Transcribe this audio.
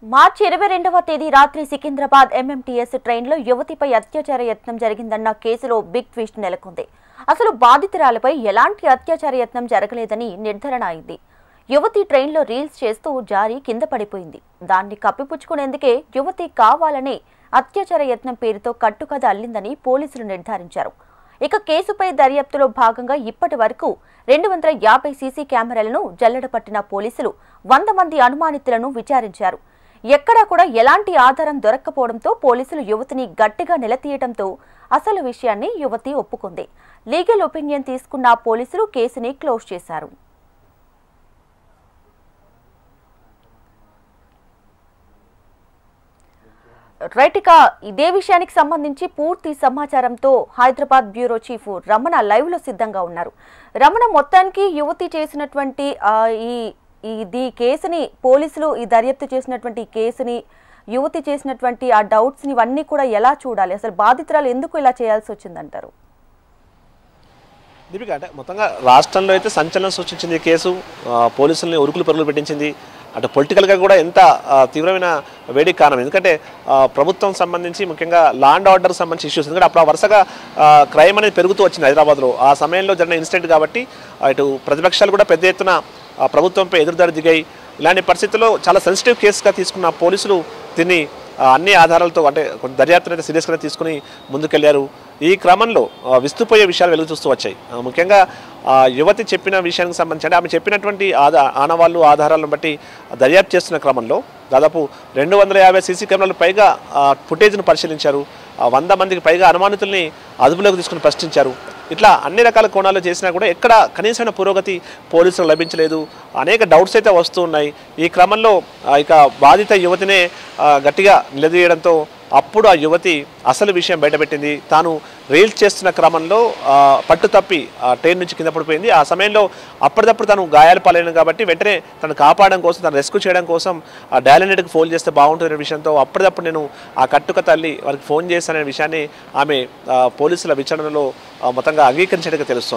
మార్చి 22వ తేదీ రాత్రి సికింద్రాబాద్ ఎంఎంటీఎస్ ట్రైన్లో యువతిపై అత్యాచార యత్నం జరిగిందన్న కేసులో బిగ్ ట్విస్ట్ నెలకొంది. అసలు బాధితురాలపై ఎలాంటి అత్యాచార యత్నం జరగలేదని నిర్ధారణ అయింది. యువతి ట్రైన్లో రీల్స్ చేస్తూ జారి కింద పడిపోయింది. దాన్ని కప్పిపుచ్చుకునేందుకే యువతి కావాలనే అత్యాచార యత్నం పేరుతో కట్టుకథ అల్లిందని పోలీసులు నిర్ధారించారు. ఇక కేసుపై దర్యాప్తులో భాగంగా ఇప్పటి వరకు 250 సీసీ కెమెరాలను జల్లెడపట్టిన పోలీసులు 100 మంది అనుమానితులను విచారించారు. ఎక్కడా కూడా ఎలాంటి ఆధారం దొరక్కపోవడంతో పోలీసులు యువతిని గట్టిగా నిలదీయడంతో అసలు విషయాన్ని యువతి ఒప్పుకుంది. లీగల్ ఒపీనియన్ తీసుకున్న పోలీసులు కేసుని క్లోజ్ చేశారు. రైట్, ఇక ఇదే విషయానికి సంబంధించి పూర్తి సమాచారంతో Hyderabad bureau chief Ramana live లో సిద్ధంగా ఉన్నారు. రమణ, మొత్తానికి యువతి చేసినటువంటి ఈ కేసుని పోలీసులు ఈ దర్యాప్తు చేసినటువంటి కేసుని యువతి చేసినటువంటి ఆ డౌట్స్ ని ఇవన్నీ కూడా ఎలా చూడాలి? అసలు బాధితురాలు ఎందుకు ఇలా చేయాల్సి వచ్చిందంటారు? దీపిక, అంటే మొత్తంగా రాష్ట్రంలో అయితే సంచలనం సృష్టించింది ఈ కేసు. పోలీసుల్ని ఉరుకులు పరుగులు పెట్టించింది. అటు పొలిటికల్గా కూడా ఎంత తీవ్రమైన వేడికి కారణం. ఎందుకంటే ప్రభుత్వం సంబంధించి ముఖ్యంగా లా అండ్ ఆర్డర్ సంబంధించి ఇష్యూస్, ఎందుకంటే అప్పుడు వరుసగా క్రైమ్ అనేది పెరుగుతూ వచ్చింది హైదరాబాద్లో. ఆ సమయంలో జరిగిన ఇన్సిడెంట్ కాబట్టి ఇటు ప్రతిపక్షాలు కూడా పెద్ద ఎత్తున ప్రభుత్వంపై ఎదురుదాడి దిగాయి. ఇలాంటి పరిస్థితుల్లో చాలా సెన్సిటివ్ కేసుగా తీసుకున్న పోలీసులు దీన్ని అన్ని ఆధారాలతో, అంటే కొంచెం దర్యాప్తును అయితే సీరియస్గా తీసుకుని ముందుకెళ్లారు. ఈ క్రమంలో విస్తుపోయే విషయాలు వెలుగు చూస్తూ వచ్చాయి. ముఖ్యంగా యువతి చెప్పిన విషయానికి సంబంధించి, అంటే ఆమె చెప్పినటువంటి ఆనవాళ్ళు ఆధారాలను బట్టి దర్యాప్తు చేస్తున్న క్రమంలో దాదాపు 250 సీసీ కెమెరాలు పైగా ఫుటేజ్ను పరిశీలించారు. 100 మందికి పైగా అనుమానితుల్ని అదుపులోకి తీసుకుని ప్రశ్నించారు. ఇట్లా అన్ని రకాల కోణాలు చేసినా కూడా ఎక్కడ కనీసమైన పురోగతి పోలీసులు లభించలేదు. అనేక డౌట్స్ అయితే వస్తూ ఉన్నాయి. ఈ క్రమంలో ఇక బాధిత యువతినే గట్టిగా నిలదీయడంతో అప్పుడు ఆ యువతి అసలు విషయం బయటపెట్టింది. తాను రీల్స్ చేస్తున్న క్రమంలో పట్టు తప్పి ట్రైన్ నుంచి కింద పడిపోయింది. ఆ సమయంలో అప్పటిదప్పుడు తను గాయాలు పాలైన కాబట్టి వెంటనే తను కాపాడడం కోసం, తను రెస్క్యూ చేయడం కోసం డయల్ 100కి ఫోన్ చేస్తే బాగుంటుందనే విషయంతో అప్పటిదప్పుడు నేను ఆ కట్టుక తల్లి వారికి ఫోన్ చేశాననే విషయాన్ని ఆమె పోలీసుల విచారణలో మొత్తంగా అంగీకరించినట్టుగా తెలుస్తోంది.